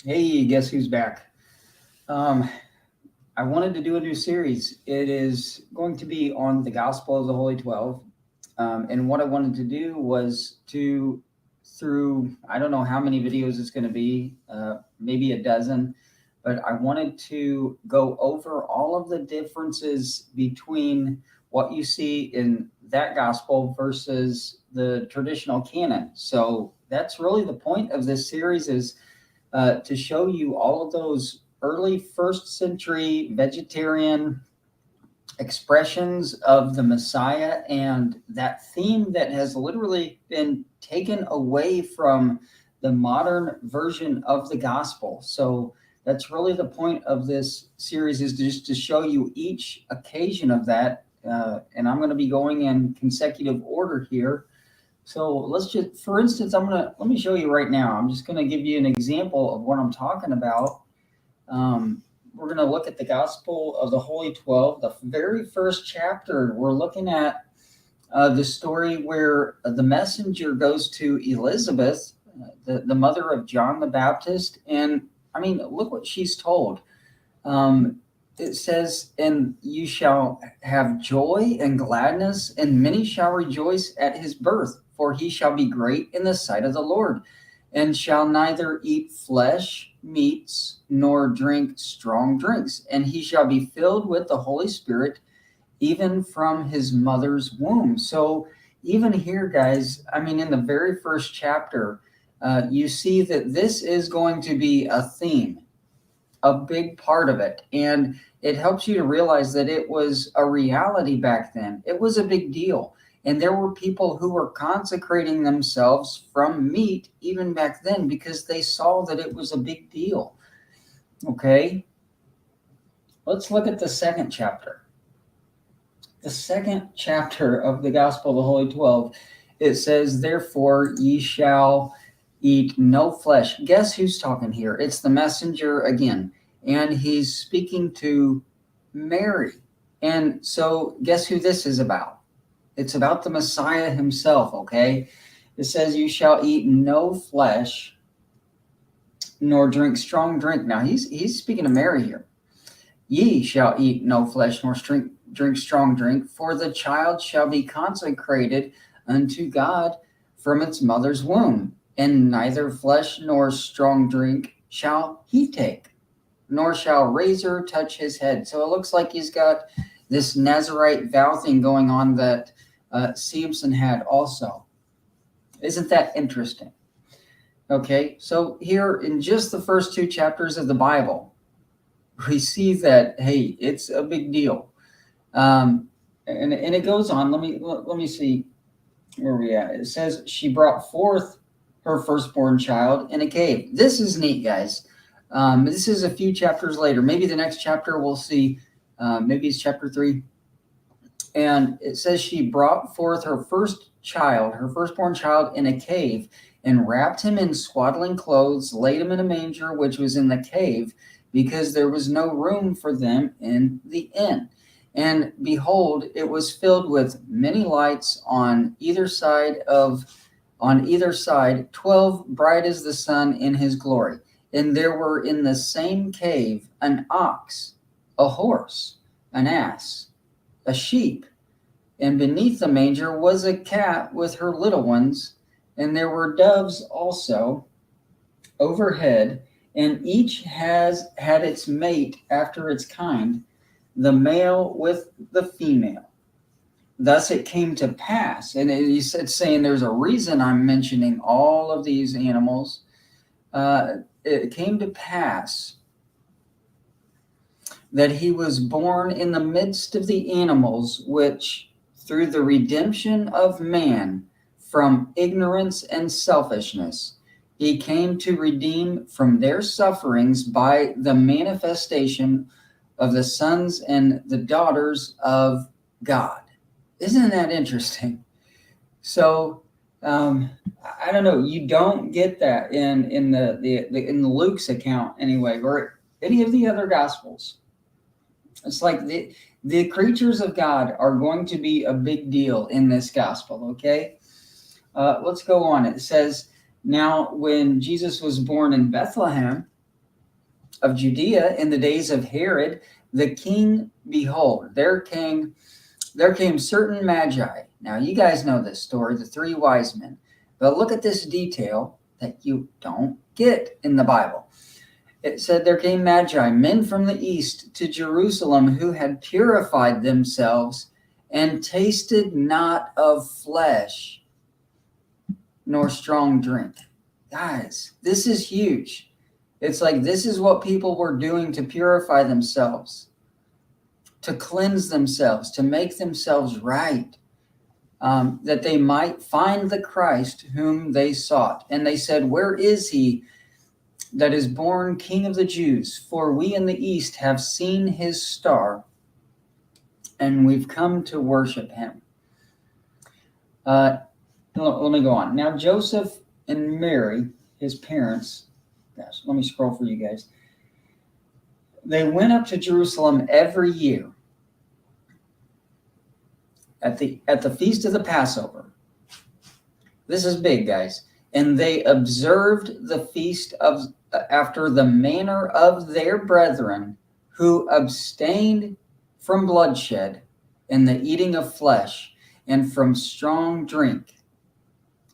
Hey, guess who's back? Um, I wanted to do a new series. It is going to be on the Gospel of the Holy 12. And what I wanted to do was through, I don't know how many videos it's going to be, maybe a dozen, but I wanted to go over all of the differences between what you see in that Gospel versus the traditional canon. So that's really the point of this series is to show you all of those early first century vegetarian expressions of the Messiah and that theme that has literally been taken away from the modern version of the gospel. So that's really the point of this series is just to show you each occasion of that. And I'm going to be going in consecutive order here. So let's just, for instance, let me show you right now. I'm just gonna give you an example of what I'm talking about. We're gonna look at the Gospel of the Holy 12, the very first chapter. We're looking at the story where the messenger goes to Elizabeth, the mother of John the Baptist. And I mean, look what she's told. It says, and you shall have joy and gladness, and many shall rejoice at his birth, for he shall be great in the sight of the Lord, and shall neither eat flesh meats nor drink strong drinks, and he shall be filled with the Holy Spirit even from his mother's womb. So, even here, guys, I mean, in the very first chapter, you see that this is going to be a theme, a big part of it. And it helps you to realize that it was a reality back then. It was a big deal. And there were people who were consecrating themselves from meat even back then because they saw that it was a big deal. Okay, let's look at the second chapter. The second chapter of the Gospel of the Holy 12, it says, therefore ye shall eat no flesh. Guess who's talking here? It's the messenger again. And he's speaking to Mary. And so, guess who this is about? It's about the Messiah himself, okay? It says, you shall eat no flesh, nor drink strong drink. Now, he's speaking to Mary here. Ye shall eat no flesh, nor drink strong drink, for the child shall be consecrated unto God from its mother's womb. And neither flesh nor strong drink shall he take, nor shall razor touch his head. So it looks like he's got this Nazarite vow thing going on that Samson had also. Isn't that interesting? Okay, so here in just the first two chapters of the Bible, we see that, hey, it's a big deal. And it goes on. Let me see where we at. It says she brought forth her firstborn child in a cave. This is neat, guys. This is a few chapters later. Maybe the next chapter we'll see. Maybe it's chapter 3. And it says she brought forth her firstborn child in a cave, and wrapped him in swaddling clothes, laid him in a manger which was in the cave, because there was no room for them in the inn. And behold, it was filled with many lights on either side, 12 bright as the sun in his glory. And there were in the same cave an ox, a horse, an ass, a sheep, and beneath the manger was a cat with her little ones, and there were doves also overhead, and each had its mate after its kind, the male with the female. Thus it came to pass, and it's saying there's a reason I'm mentioning all of these animals. It came to pass that he was born in the midst of the animals, which through the redemption of man from ignorance and selfishness, he came to redeem from their sufferings by the manifestation of the sons and the daughters of God. Isn't that interesting? So I don't know. You don't get that in the Luke's account anyway, or any of the other Gospels. It's like the creatures of God are going to be a big deal in this Gospel. Okay, let's go on. It says, now when Jesus was born in Bethlehem of Judea in the days of Herod the king, behold, there came certain Magi. Now, you guys know this story, the three wise men. But look at this detail that you don't get in the Bible. It said there came Magi, men from the east, to Jerusalem, who had purified themselves and tasted not of flesh nor strong drink. Guys, this is huge. It's like this is what people were doing to purify themselves, to cleanse themselves, to make themselves right, that they might find the Christ whom they sought. And they said, where is he that is born King of the Jews? For we in the east have seen his star, and we've come to worship him. Let me go on. Now, Joseph and Mary, his parents, gosh, let me scroll for you guys. They went up to Jerusalem every year at the feast of the Passover. This is big, guys. And they observed the feast of after the manner of their brethren who abstained from bloodshed and the eating of flesh and from strong drink.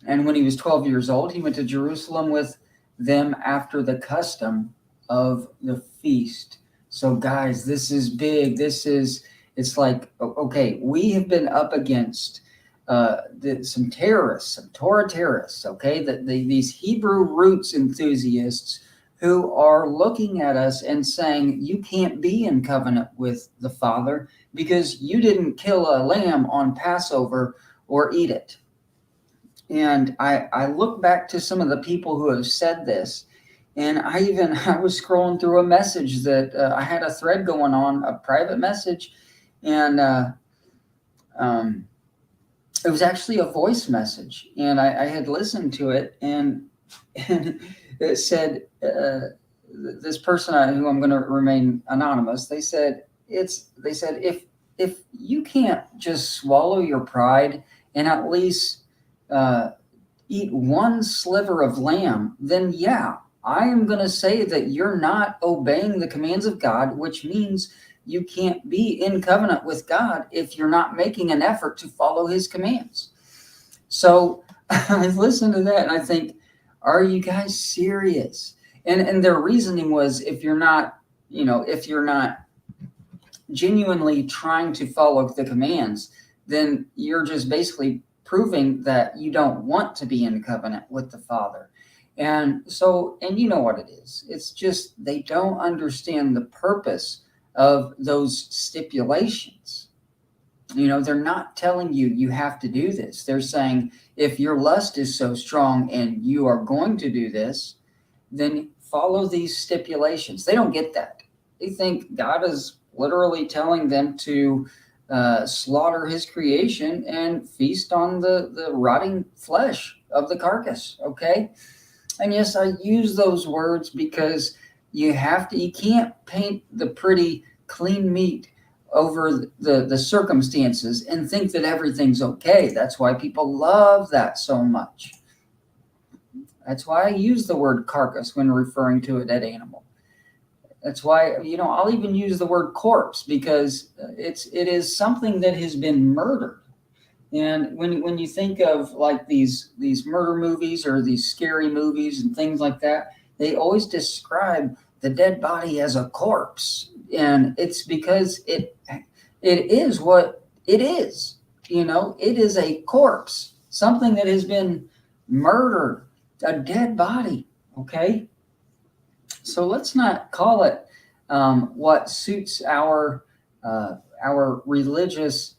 And when he was 12 years old, he went to Jerusalem with them after the custom of the feast. So, guys, this is big. It's like, okay, we have been up against some terrorists, some Torah terrorists, okay, these Hebrew roots enthusiasts who are looking at us and saying, you can't be in covenant with the Father because you didn't kill a lamb on Passover or eat it. And I look back to some of the people who have said this, and I was scrolling through a message that I had a thread going on, a private message, and it was actually a voice message, and I had listened to it, and it said, this person who I'm going to remain anonymous, they said if you can't just swallow your pride and at least eat one sliver of lamb, then yeah, I am going to say that you're not obeying the commands of God, which means you can't be in covenant with God if you're not making an effort to follow his commands. So I listened to that and I think, are you guys serious? And their reasoning was, if you're not genuinely trying to follow the commands, then you're just basically proving that you don't want to be in covenant with the Father. And you know what it is. It's just they don't understand the purpose of those stipulations. They're not telling you have to do this. They're saying, if your lust is so strong and you are going to do this, then follow these stipulations. They don't get that. They think God is literally telling them to slaughter his creation and feast on the rotting flesh of the carcass. Okay. And yes, I use those words because you can't paint the pretty clean meat over the circumstances and think that everything's okay. That's why people love that so much. That's why I use the word carcass when referring to a dead animal. That's why, I'll even use the word corpse, because it is something that has been murdered. And when you think of like these murder movies or these scary movies and things like that, they always describe the dead body as a corpse. And it's because it is what it is. It is a corpse, something that has been murdered, a dead body. Okay. So let's not call it what suits our religious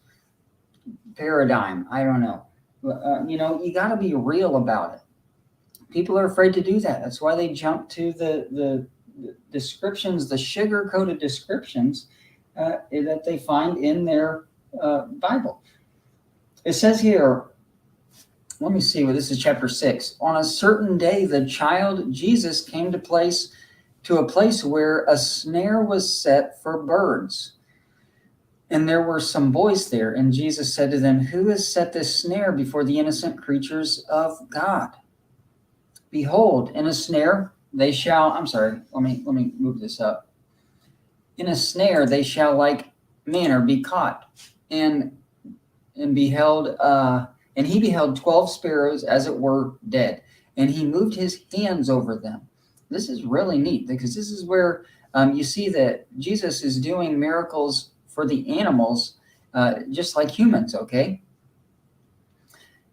paradigm. I don't know. You got to be real about it. People are afraid to do that. That's why they jump to the descriptions, the sugar-coated descriptions that they find in their Bible. It says here, let me see, this is chapter 6. On a certain day, the child Jesus came to a place where a snare was set for birds. And there were some boys there, and Jesus said to them, who has set this snare before the innocent creatures of God? Behold, in a snare they shall, I'm sorry, let me move this up. In a snare they shall like manner be caught, and beheld and he beheld 12 sparrows as it were dead, and he moved his hands over them. This is really neat, because this is where you see that Jesus is doing miracles for the animals, just like humans, okay?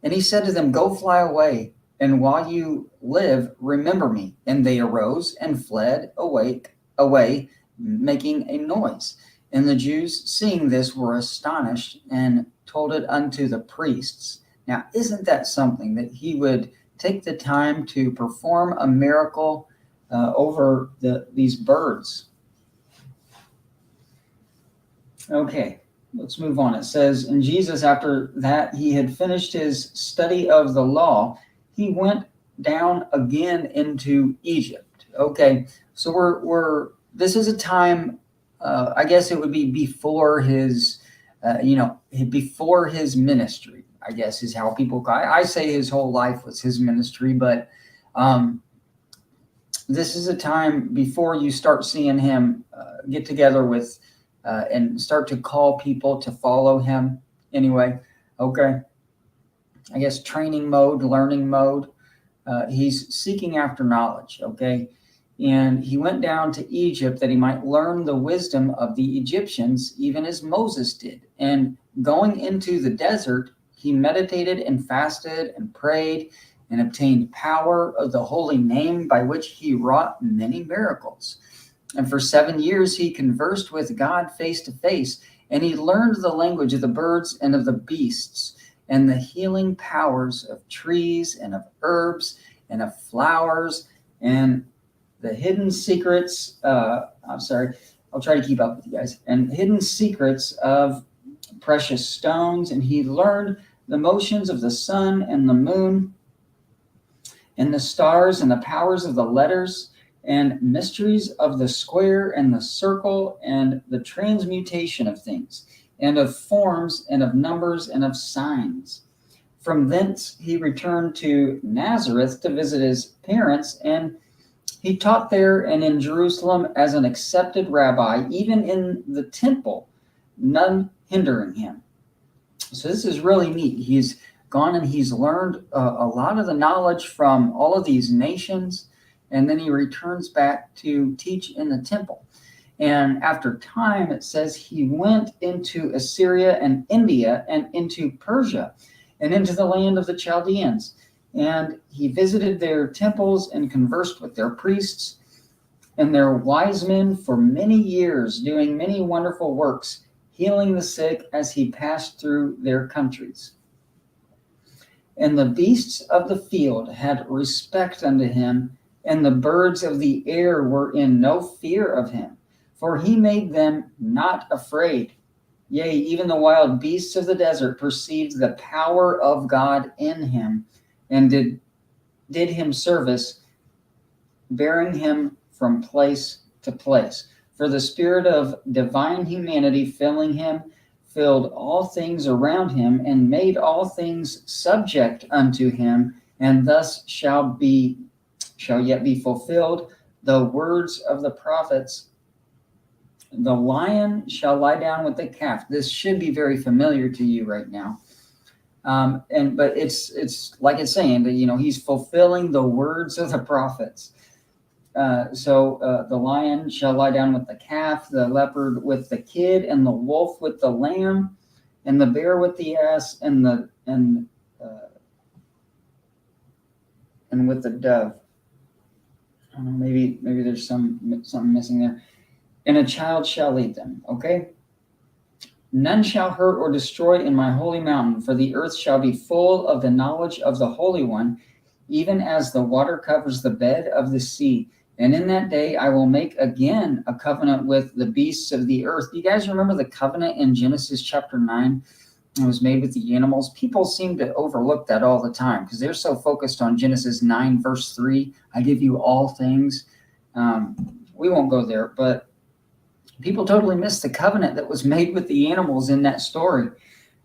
And he said to them, "Go fly away, and while you live, remember me." And they arose and fled away, making a noise. And the Jews, seeing this, were astonished and told it unto the priests. Now, isn't that something, that he would take the time to perform a miracle over these birds? Okay, let's move on. It says, and Jesus, after that he had finished his study of the law, he went down again into Egypt. Okay, so we're this is a time, I guess it would be before his, before his ministry, I guess is how people, I say his whole life was his ministry, but this is a time before you start seeing him get together with and start to call people to follow him. Anyway, okay. I guess training mode, learning mode. He's seeking after knowledge, okay? And he went down to Egypt that he might learn the wisdom of the Egyptians, even as Moses did. And going into the desert, he meditated and fasted and prayed and obtained power of the holy name, by which he wrought many miracles. And for 7 years he conversed with God face to face, and he learned the language of the birds and of the beasts, and the healing powers of trees and of herbs and of flowers, and the hidden secrets. I'm sorry, I'll try to keep up with you guys. And hidden secrets of precious stones. And he learned the motions of the sun and the moon and the stars, and the powers of the letters, and mysteries of the square and the circle, and the transmutation of things, and of forms, and of numbers, and of signs. From thence he returned to Nazareth to visit his parents, and he taught there and in Jerusalem as an accepted rabbi, even in the temple, none hindering him. So this is really neat. He's gone and he's learned a lot of the knowledge from all of these nations, and then he returns back to teach in the temple. And after time, it says he went into Assyria and India and into Persia and into the land of the Chaldeans. And he visited their temples and conversed with their priests and their wise men for many years, doing many wonderful works, healing the sick as he passed through their countries. And the beasts of the field had respect unto him, and the birds of the air were in no fear of him, for he made them not afraid. Yea, even the wild beasts of the desert perceived the power of God in him, and did him service, bearing him from place to place. For the spirit of divine humanity filling him, filled all things around him, and made all things subject unto him, and thus shall yet be fulfilled the words of the prophets. The lion shall lie down with the calf. This should be very familiar to you right now. But it's like it's saying that, he's fulfilling the words of the prophets. So the lion shall lie down with the calf, the leopard with the kid, and the wolf with the lamb, and the bear with the ass, and with the dove. I don't know, maybe there's something missing there. And a child shall lead them. Okay. None shall hurt or destroy in my holy mountain, for the earth shall be full of the knowledge of the Holy One, even as the water covers the bed of the sea. And in that day I will make again a covenant with the beasts of the earth. Do you guys remember the covenant in Genesis chapter 9? It was made with the animals. People seem to overlook that all the time because they're so focused on Genesis 9, verse 3. I give you all things. We won't go there, but people totally miss the covenant that was made with the animals in that story.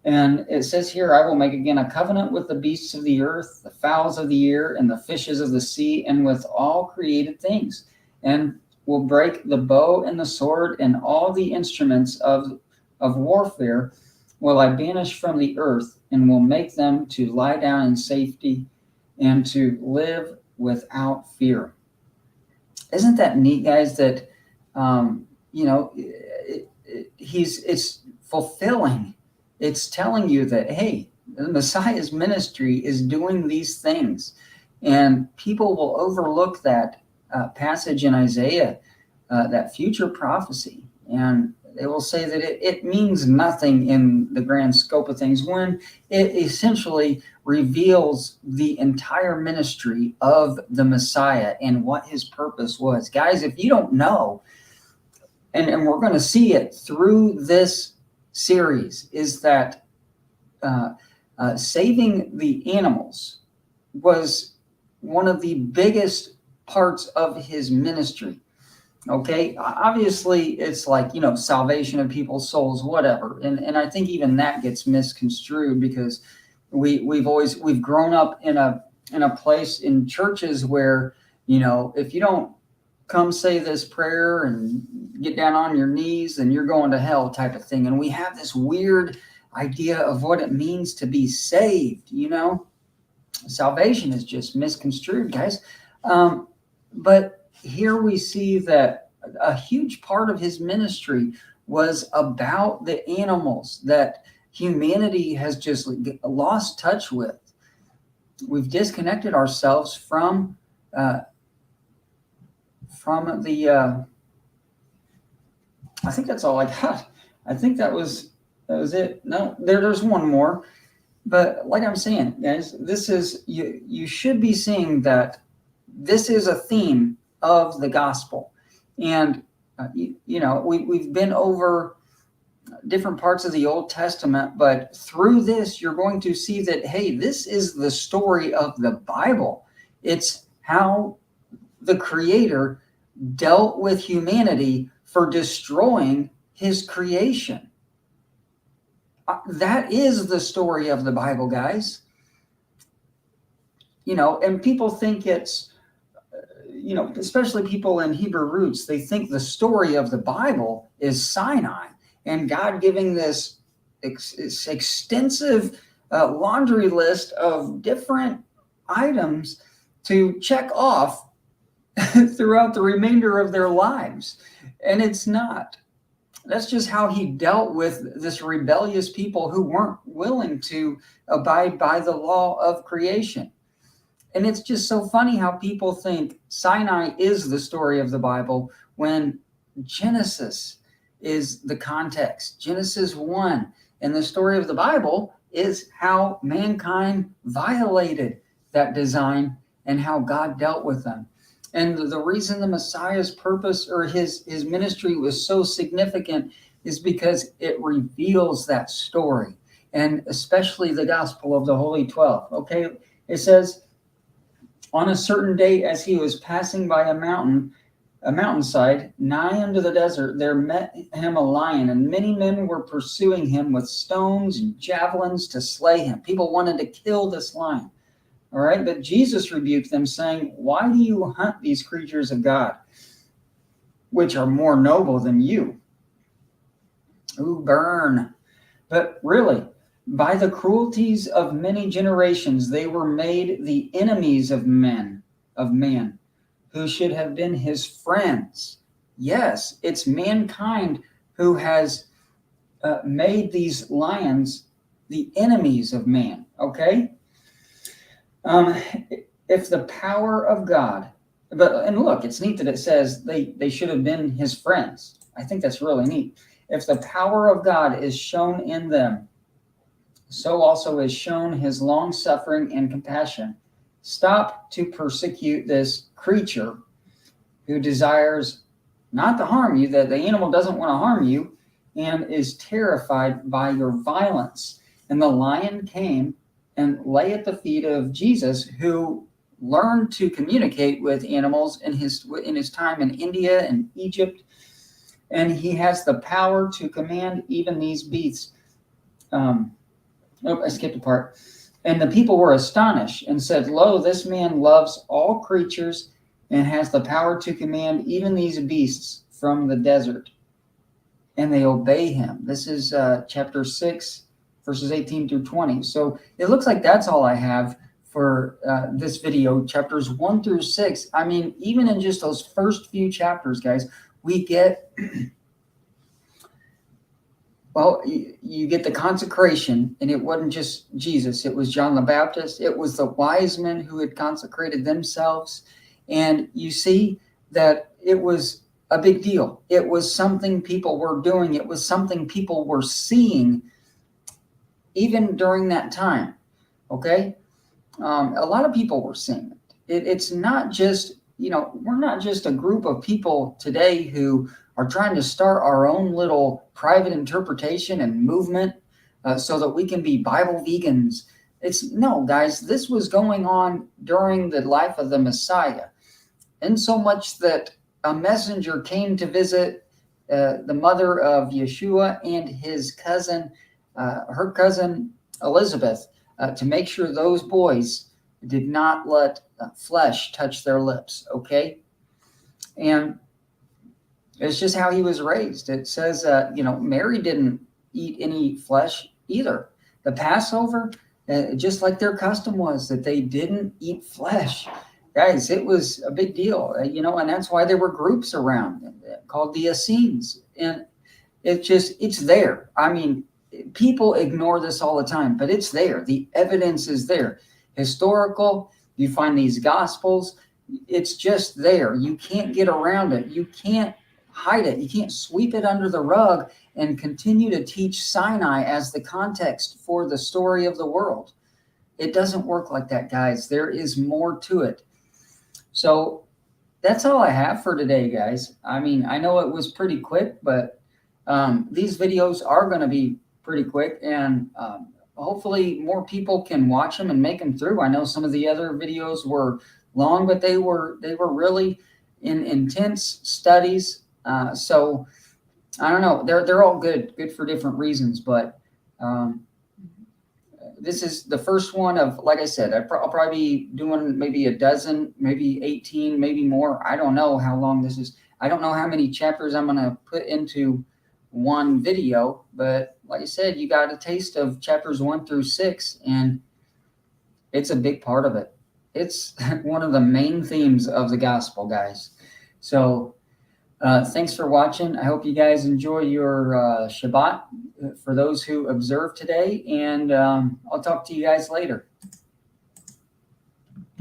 And it says here, I will make again a covenant with the beasts of the earth, the fowls of the air, and the fishes of the sea, and with all created things, and will break the bow and the sword and all the instruments of warfare will I banish from the earth, and will make them to lie down in safety and to live without fear. Isn't that neat, guys? That it's fulfilling. It's telling you that, hey, the Messiah's ministry is doing these things, and people will overlook that passage in Isaiah, that future prophecy, and they will say that it means nothing in the grand scope of things, when it essentially reveals the entire ministry of the Messiah and what his purpose was. Guys, if you don't know, and we're going to see it through this series, is that saving the animals was one of the biggest parts of his ministry. Okay, obviously it's like, salvation of people's souls, whatever, and I think even that gets misconstrued, because we've grown up in a place in churches where, if you don't come say this prayer and get down on your knees, then you're going to hell, type of thing. And we have this weird idea of what it means to be saved. Salvation is just misconstrued, guys. But here we see that a huge part of his ministry was about the animals that humanity has just lost touch with. We've disconnected ourselves from the I think that's all I got. I think that was it. No, there's one more. But like I'm saying, guys, this is, you should be seeing that this is a theme of the gospel. And we've been over different parts of the Old Testament, but through this you're going to see that, hey, this is the story of the Bible. It's how the Creator dealt with humanity for destroying his creation. That is the story of the Bible, guys. And people think it's, especially people in Hebrew roots, they think the story of the Bible is Sinai and God giving this extensive laundry list of different items to check off throughout the remainder of their lives. And it's not. That's just how he dealt with this rebellious people who weren't willing to abide by the law of creation. And it's just so funny how people think Sinai is the story of the Bible when Genesis is the context. Genesis 1. And the story of the Bible is how mankind violated that design and how God dealt with them. And the reason the Messiah's purpose or his ministry was so significant is because it reveals that story, and especially the gospel of the Holy 12. Okay, it says, on a certain day as he was passing by a mountainside, nigh unto the desert, there met him a lion, and many men were pursuing him with stones and javelins to slay him. People wanted to kill this lion. All right, but Jesus rebuked them, saying, why do you hunt these creatures of God, which are more noble than you? Ooh, burn. But really, by the cruelties of many generations, they were made the enemies of man, who should have been his friends. Yes, it's mankind who has made these lions the enemies of man, okay? If the power of God, and look, it's neat that it says they should have been his friends. I think that's really neat. If the power of God is shown in them, so also is shown his long suffering and compassion. Stop to persecute this creature who desires not to harm you, that the animal doesn't want to harm you, and is terrified by your violence. And the lion came and lay at the feet of Jesus, who learned to communicate with animals in his time in India and Egypt. And he has the power to command even these beasts. Oh, I skipped a part. And the people were astonished and said, Lo, this man loves all creatures and has the power to command even these beasts from the desert. And they obey him. This is chapter 6, verses 18 through 20. So it looks like that's all I have for this video, chapters 1 through 6. I mean, even in just those first few chapters, guys, we get well, you get the consecration, and it wasn't just Jesus. It was John the Baptist. It was the wise men who had consecrated themselves. And you see that it was a big deal. It was something people were doing. It was something people were seeing even during that time. Okay? A lot of people were seeing it. It's not just, we're not just a group of people today who are trying to start our own little private interpretation and movement so that we can be Bible vegans. No, guys, this was going on during the life of the Messiah. And so much that a messenger came to visit the mother of Yeshua and his cousin, her cousin Elizabeth, to make sure those boys did not let flesh touch their lips, okay? And it's just how he was raised. It says, Mary didn't eat any flesh either. The Passover, just like their custom was, that they didn't eat flesh. Guys, it was a big deal, and that's why there were groups around called the Essenes. And it's there. I mean, people ignore this all the time, but it's there. The evidence is there. Historical, you find these gospels, it's just there. You can't get around it. You can't hide it. You can't sweep it under the rug and continue to teach Sinai as the context for the story of the world. It doesn't work like that, guys. There is more to it. So that's all I have for today, guys. I mean, I know it was pretty quick, but these videos are going to be pretty quick, and hopefully more people can watch them and make them through. I know some of the other videos were long, but they were really intense studies. So I don't know. They're all good for different reasons, but this is the first one of, like I said, I'll probably be doing maybe a dozen, maybe 18, maybe more. I don't know how long this is. I don't know how many chapters I'm going to put into one video, but like I said, you got a taste of chapters 1 through 6, and it's a big part of it. It's one of the main themes of the gospel, guys. So thanks for watching. I hope you guys enjoy your Shabbat for those who observe today, and I'll talk to you guys later.